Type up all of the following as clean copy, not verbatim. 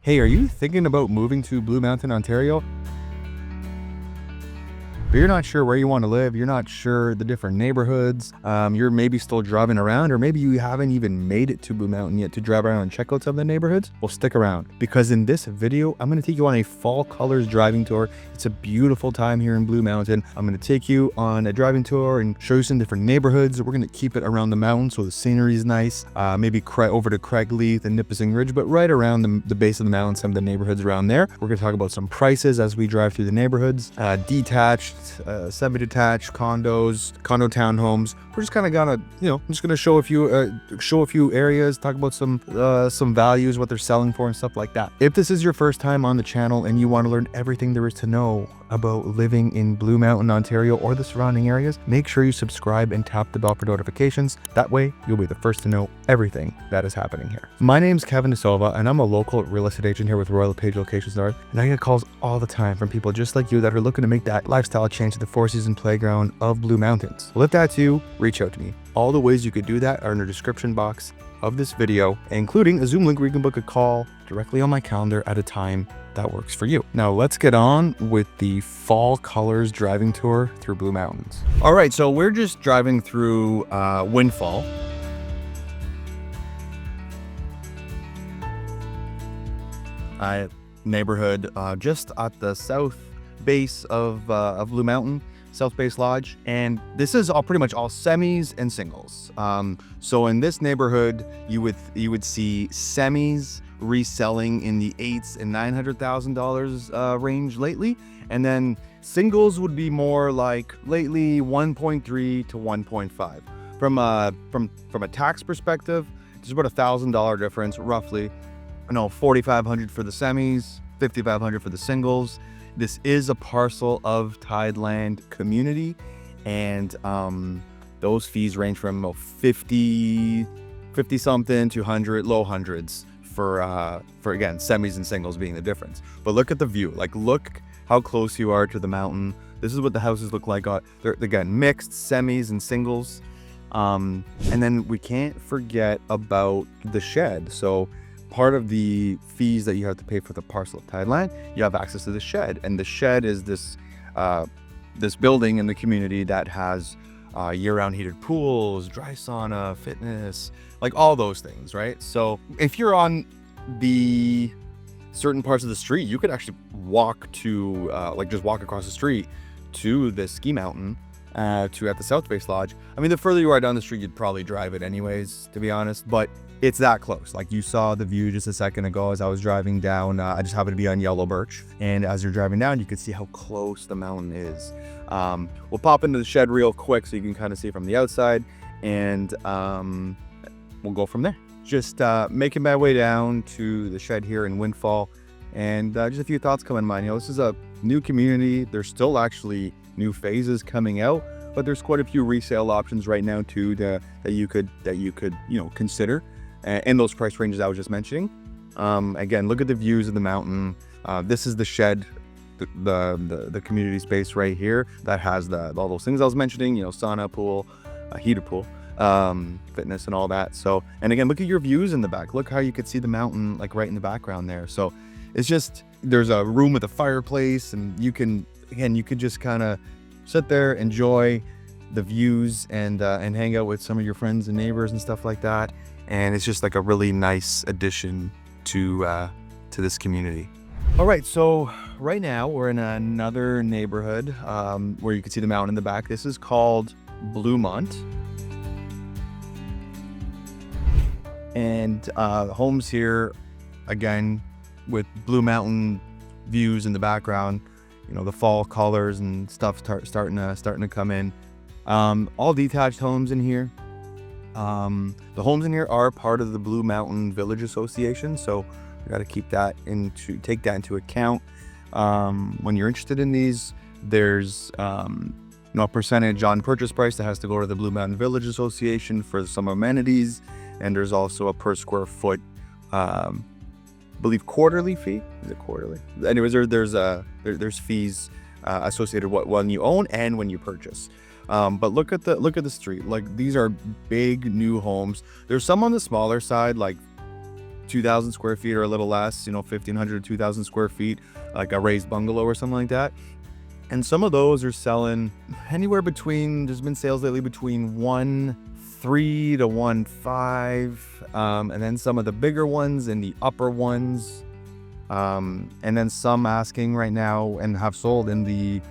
Hey, are you thinking about moving to Blue Mountain, Ontario? But you're not sure where you want to live, you're not sure the different neighborhoods, you're maybe still driving around, or maybe you haven't even made it to Blue Mountain yet to drive around and check out some of the neighborhoods? Well, stick around, because in this video, I'm going to take you on a fall colors driving tour. It's a beautiful time here in Blue Mountain. I'm going to take you on a driving tour and show you some different neighborhoods. We're going to keep it around the mountain so the scenery is nice, maybe over to Craigleith and Nipissing Ridge, but right around the base of the mountain, some of the neighborhoods around there. We're going to talk about some prices as we drive through the neighborhoods, detached, semi-detached, condos, condo townhomes. We're just kind of gonna, I'm just gonna show a few areas, talk about some values, what they're selling for, and stuff like that. If this is your first time on the channel and you want to learn everything there is to know about living in Blue Mountain, Ontario, or the surrounding areas, make sure you subscribe and tap the bell for notifications. That way, you'll be the first to know everything that is happening here. My name's Kevin DeSilva, and I'm a local real estate agent here with Royal LePage Locations North, and I get calls all the time from people just like you that are looking to make that lifestyle change to the four-season playground of Blue Mountains. Well, if that's you, reach out to me. All the ways you could do that are in the description box of this video, including a Zoom link where you can book a call directly on my calendar at a time that works for you. Now let's get on with the fall colors driving tour through Blue Mountains. All right, so we're just driving through Windfall. Neighborhood just at the south base of Blue Mountain, South Base Lodge, and this is pretty much all semis and singles. So in this neighborhood, you would see semis reselling in the $800,000 and $900,000 range lately, and then singles would be more like lately 1.3 to 1.5. From a tax perspective, there's about $1,000 difference roughly. $4,500 for the semis, $5,500 for the singles. This is a parcel of tideland community, and those fees range from 50 something to 100, low hundreds for again semis and singles being the difference. But look at the view, like look how close you are to the mountain. This is what the houses look like. They're again mixed semis and singles, and then we can't forget about the shed. So part of the fees that you have to pay for the parcel of tideland, you have access to the shed, and the shed is this building in the community that has year-round heated pools, dry sauna, fitness, like all those things, right? So if you're on the certain parts of the street, you could actually walk to just walk across the street to the ski mountain at the South Base Lodge. I mean, the further you are down the street, you'd probably drive it anyways, to be honest, but it's that close. Like you saw the view just a second ago as I was driving down. I just happened to be on Yellow Birch, and as you're driving down, you could see how close the mountain is. We'll pop into the shed real quick so you can kind of see from the outside, and we'll go from there. Just making my way down to the shed here in Windfall, and just a few thoughts come in mind. This is a new community. There's still actually new phases coming out, but there's quite a few resale options right now too that you could consider in those price ranges I was just mentioning. Again, look at the views of the mountain. This is the shed, the community space right here that has all those things I was mentioning. Sauna, pool, heated pool, fitness, and all that. So, and again, look at your views in the back. Look how you could see the mountain like right in the background there. So it's just, there's a room with a fireplace, and you could just kind of sit there, enjoy the views, and hang out with some of your friends and neighbors and stuff like that. And it's just like a really nice addition to this community. All right, so right now we're in another neighborhood where you can see the mountain in the back. This is called Blumont, and homes here again with Blue Mountain views in the background. The fall colors and stuff starting to come in. All detached homes in here. The homes in here are part of the Blue Mountain Village Association, so you got to take that into account when you're interested in these. There's a percentage on purchase price that has to go to the Blue Mountain Village Association for some amenities, and there's also a per square foot believe quarterly fee. Is it quarterly? Anyways, there's fees associated when you own and when you purchase. But look at the street. Like, these are big new homes. There's some on the smaller side, like 2,000 square feet or a little less, 1,500 to 2,000 square feet, like a raised bungalow or something like that. And some of those are selling anywhere between, there's been sales lately between 1.3 to 1.5, and then some of the bigger ones in the upper ones, and then some asking right now and have sold in the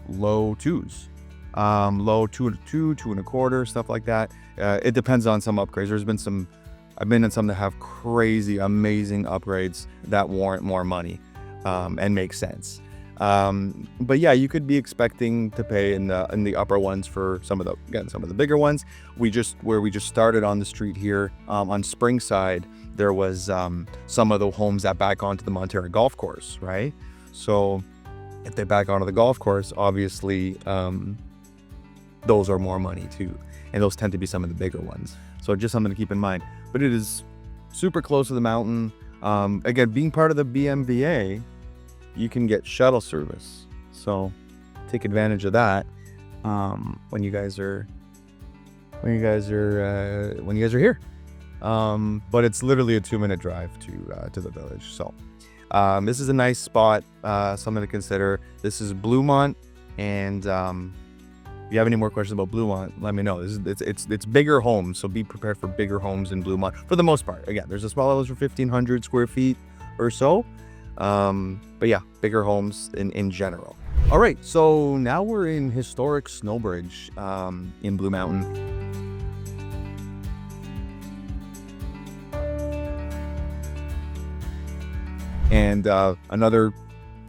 low twos, low 2.25, stuff like that. It depends on some upgrades. I've been in some that have crazy, amazing upgrades that warrant more money, and make sense. But yeah, you could be expecting to pay in the upper ones for some of the bigger ones. Where we just started on the street here, on Springside, there was some of the homes that back onto the Monterra golf course, right? So if they back onto the golf course, obviously, those are more money too. And those tend to be some of the bigger ones. So just something to keep in mind. But it is super close to the mountain. Again, being part of the BMVA, you can get shuttle service. So take advantage of that when you guys are here. But it's literally a 2-minute drive to the village. So this is a nice spot, something to consider. This is Blumont, and if you have any more questions about Blumont, let me know. It's bigger homes, so be prepared for bigger homes in Blumont for the most part. Again, there's a small levels for 1,500 square feet or so, but yeah, bigger homes in general. All right, so now we're in historic Snowbridge, in Blue Mountain. And another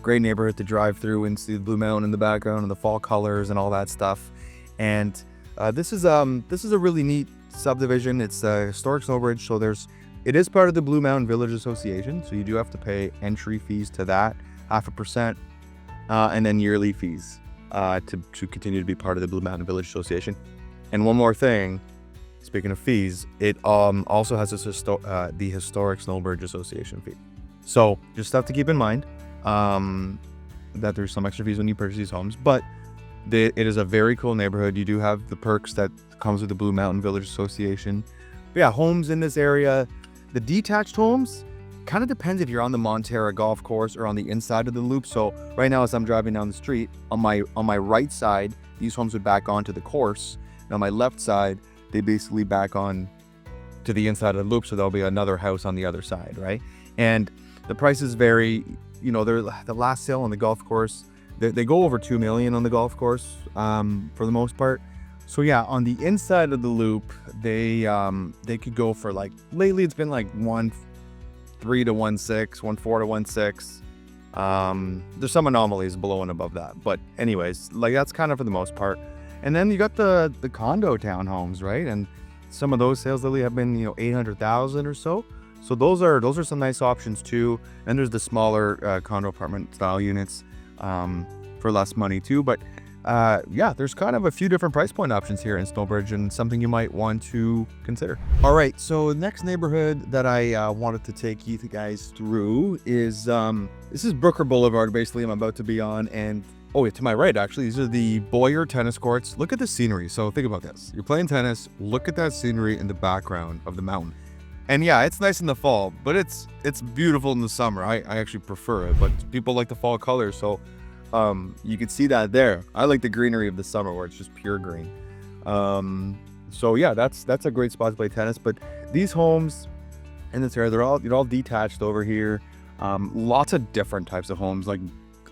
great neighborhood to drive through and see the Blue Mountain in the background and the fall colors and all that stuff. And this is a really neat subdivision. It's historic Snowbridge, so it is part of the Blue Mountain Village Association, so you do have to pay entry fees to that, 0.5%, and then yearly fees to continue to be part of the Blue Mountain Village Association. And one more thing, speaking of fees, it also has the Historic Snowbridge Association fee. So just stuff to keep in mind, that there's some extra fees when you purchase these homes, but it is a very cool neighborhood. You do have the perks that comes with the Blue Mountain Village Association. But yeah, homes in this area, the detached homes, kind of depends if you're on the Monterra golf course or on the inside of the loop. So right now, as I'm driving down the street, on my right side, these homes would back onto the course, and on my left side, they basically back on to the inside of the loop. So there'll be another house on the other side, right? And the prices vary. They're the last sale on the golf course, they go over 2 million on the golf course, for the most part. So yeah, on the inside of the loop, they could go for, like, lately it's been like 1.3 to 1.6, 1.4 to 1.6. There's some anomalies below and above that, but anyways, like, that's kind of for the most part. And then you got the condo townhomes, right? And some of those sales lately have been 800,000 or so. So those are some nice options too. And there's the smaller condo apartment style units for less money too. But yeah, there's kind of a few different price point options here in Snowbridge, and something you might want to consider. All right, so the next neighborhood that I wanted to take you guys through is this is Brooker Boulevard. Basically, I'm about to be on, and oh, to my right, actually, these are the Boyer tennis courts. Look at the scenery. So think about this: you're playing tennis. Look at that scenery in the background of the mountain. And yeah, it's nice in the fall, but it's beautiful in the summer. I actually prefer it, but people like the fall colors, so you can see that there. I like the greenery of the summer where it's just pure green. So yeah, that's a great spot to play tennis. But these homes in this area, they're all detached over here. Lots of different types of homes, like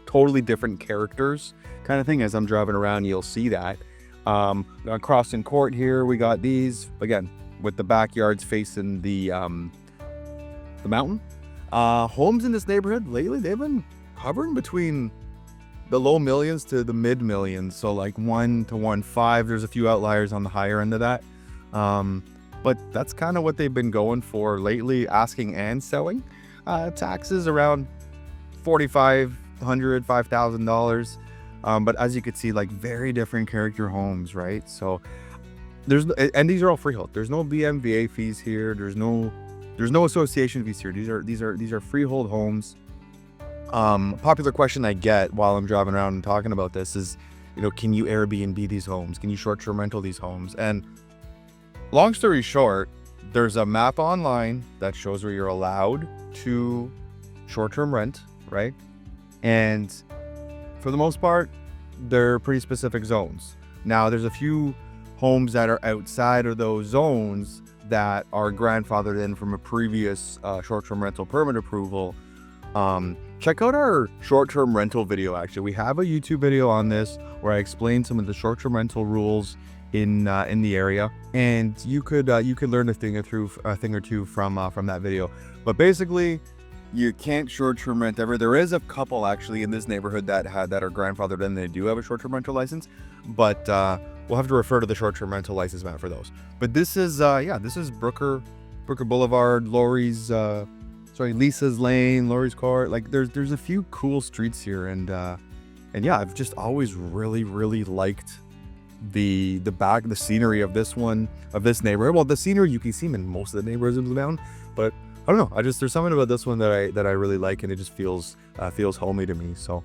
totally different characters kind of thing. As I'm driving around, you'll see that. Across in Court here, we got these again, with the backyards facing the mountain. Homes in this neighborhood lately, they've been hovering between the low millions to the mid millions. So like 1 to 1.5. There's a few outliers on the higher end of that. But that's kind of what they've been going for lately, asking and selling. Taxes around $4,500, $5,000. But as you can see, like very different character homes, right? So and these are all freehold. There's no BMVA fees here. There's no association fees here. These are freehold homes. Popular question I get while I'm driving around and talking about this is, can you Airbnb these homes? Can you short-term rental these homes? And long story short, there's a map online that shows where you're allowed to short-term rent, right? And for the most part, they're pretty specific zones. Now, there's a few homes that are outside of those zones that are grandfathered in from a previous short-term rental permit approval. Check out our short-term rental video. Actually, we have a YouTube video on this where I explain some of the short-term rental rules in the area, and you could learn a thing or two from that video. But basically, you can't short-term rent ever. There is a couple actually in this neighborhood that are grandfathered in. They do have a short-term rental license, but we'll have to refer to the short-term rental license map for those. But this is this is Brooker Boulevard, Lisa's Lane, Laurie's Court. Like there's a few cool streets here, and yeah, I've just always really liked the scenery of this neighborhood. Well, the scenery you can see in most of the neighborhoods in Blue Mountain, but I don't know. There's something about this one that I really like, and it just feels homey to me. So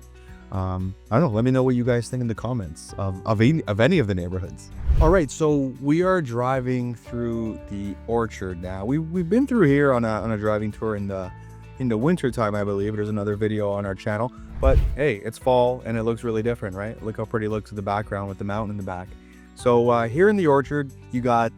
I don't know. Let me know what you guys think in the comments of any of the neighborhoods. All right, so we are driving through the orchard now. We've been through here on a driving tour in the winter time, I believe. There's another video on our channel. But hey, it's fall and it looks really different, right? Look how pretty it looks in the background with the mountain in the back. So here in the orchard, you got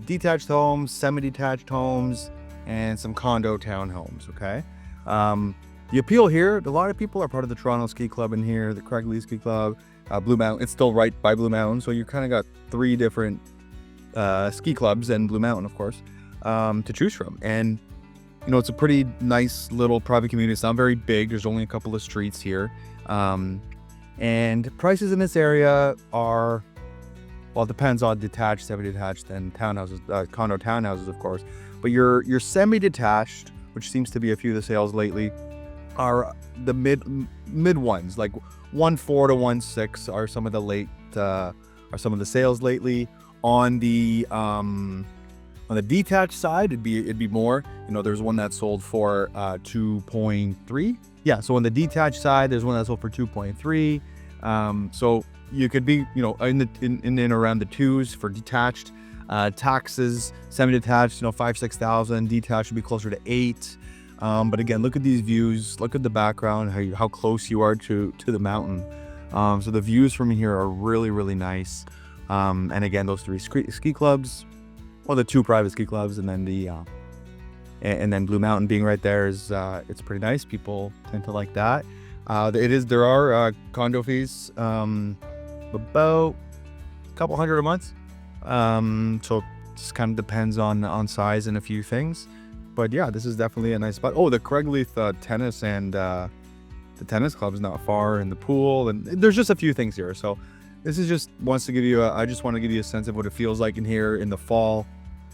detached homes, semi-detached homes, and some condo townhomes, okay? The appeal here, a lot of people are part of the Toronto Ski Club in here, the Craigleith Ski Club, Blue Mountain. It's still right by Blue Mountain, so you kind of got 3 different ski clubs and Blue Mountain, of course, to choose from. And you know, it's a pretty nice little private community. It's not very big. There's only a couple of streets here. And prices in this area are, well, it depends on detached, semi-detached, and townhouses, condo townhouses, of course. But your semi-detached, which seems to be a few of the sales lately, are the mid ones, like 1.4 to 1.6 are some of the sales lately. On the detached side, it'd be more. You know, there's one that sold for 2.3. Yeah, so on the detached side, there's one that sold for 2.3. So you could be, you know, in and around the 2s for detached. Taxes, semi-detached, you know, 5,000-6,000. Detached would be closer to 8. But again, look at these views. Look at the background, how close you are to the mountain. So the views from here are really nice. And again, those 3 ski clubs, well, the 2 private ski clubs, and then and then Blue Mountain being right there is it's pretty nice. People tend to like that. There are condo fees, about a couple hundred a month. So it just kind of depends on size and a few things. But yeah, this is definitely a nice spot. Oh, the Craigleith tennis and the tennis club is not far, and the pool, and there's just a few things here. So this is just I just want to give you a sense of what it feels like in here in the fall,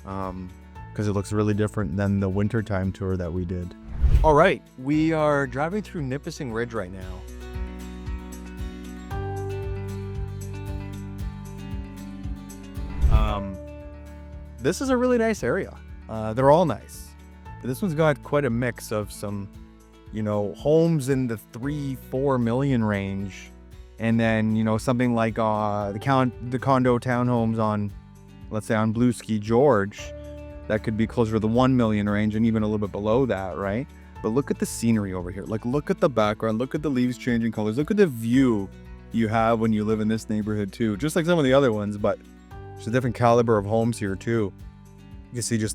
because it looks really different than the wintertime tour that we did. All right, we are driving through Nipissing Ridge right now. This is a really nice area. They're all nice. But this one's got quite a mix of some, you know, homes in the 3-4 million range. And then, you know, something like the condo townhomes on, let's say, on Blue Ski George, that could be closer to the 1 million range and even a little bit below that, right? But look at the scenery over here. Like, look at the background. Look at the leaves changing colors. Look at the view you have when you live in this neighborhood too. Just like some of the other ones, but there's a different caliber of homes here too. You can see you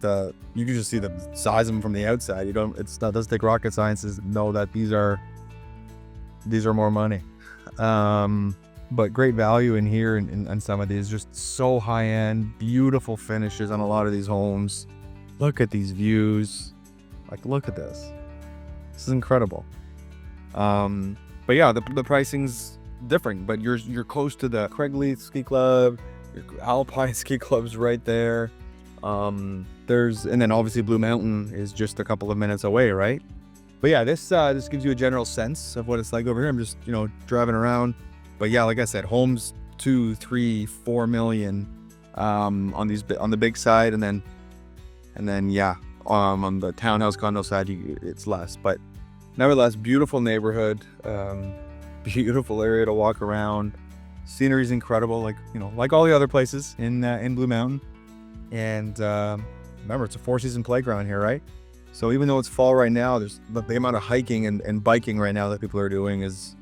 can just see the size of them from the outside. It doesn't take rocket science to know that these are more money. But great value in here, and some of these just so high end, beautiful finishes on a lot of these homes. Look at these views. Like, look at this. This is incredible. But yeah, the pricing's different, but you're close to the Craigleith Ski Club, your Alpine Ski Club's right there. And then obviously Blue Mountain is just a couple of minutes away, right? But yeah, this gives you a general sense of what it's like over here. I'm just, you know, driving around. But yeah, like I said, homes 2, 3, 4 million on the big side, and then yeah, on the townhouse condo side, it's less. But nevertheless, beautiful neighborhood, beautiful area to walk around. Scenery's incredible, like, you know, like all the other places in Blue Mountain. And remember, it's a 4-season playground here, right? So even though it's fall right now, there's the amount of hiking and biking right now that people are doing it's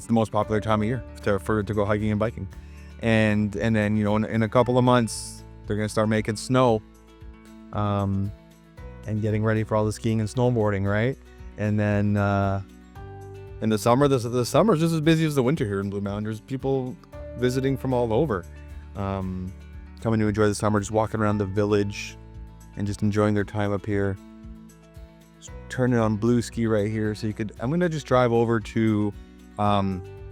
the most popular time of year to go hiking and biking. And then, you know, in a couple of months, they're going to start making snow and getting ready for all the skiing and snowboarding, right? And then in the summer, the summer is just as busy as the winter here in Blue Mountain. There's people visiting from all over, coming to enjoy the summer, just walking around the village and just enjoying their time up here. Just turning on blue ski right here. So I'm going to just drive over to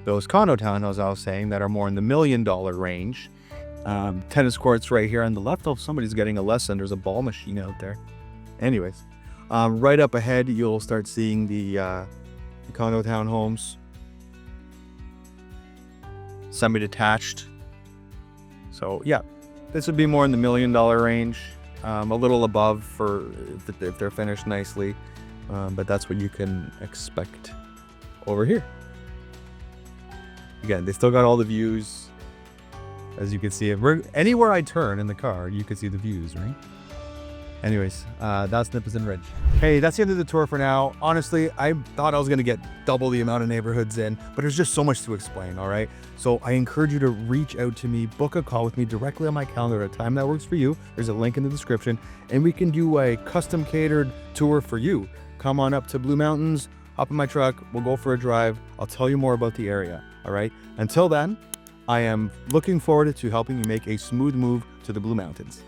those condo townhouses I was saying that are more in the $1 million range. Tennis courts right here on the left. Oh, somebody's getting a lesson. There's a ball machine out there. Anyways, right up ahead, you'll start seeing the condo townhomes, semi-detached. So yeah, this would be more in the $1 million range, a little above for if they're finished nicely, but that's what you can expect over here. Again, they still got all the views, as you can see. Anywhere I turn in the car, you can see the views, right? Anyways, that's Nipissing Ridge. Hey, that's the end of the tour for now. Honestly, I thought I was gonna get double the amount of neighborhoods in, but there's just so much to explain, all right? So I encourage you to reach out to me, book a call with me directly on my calendar at a time that works for you. There's a link in the description, and we can do a custom catered tour for you. Come on up to Blue Mountains, hop in my truck, we'll go for a drive. I'll tell you more about the area, all right? Until then, I am looking forward to helping you make a smooth move to the Blue Mountains.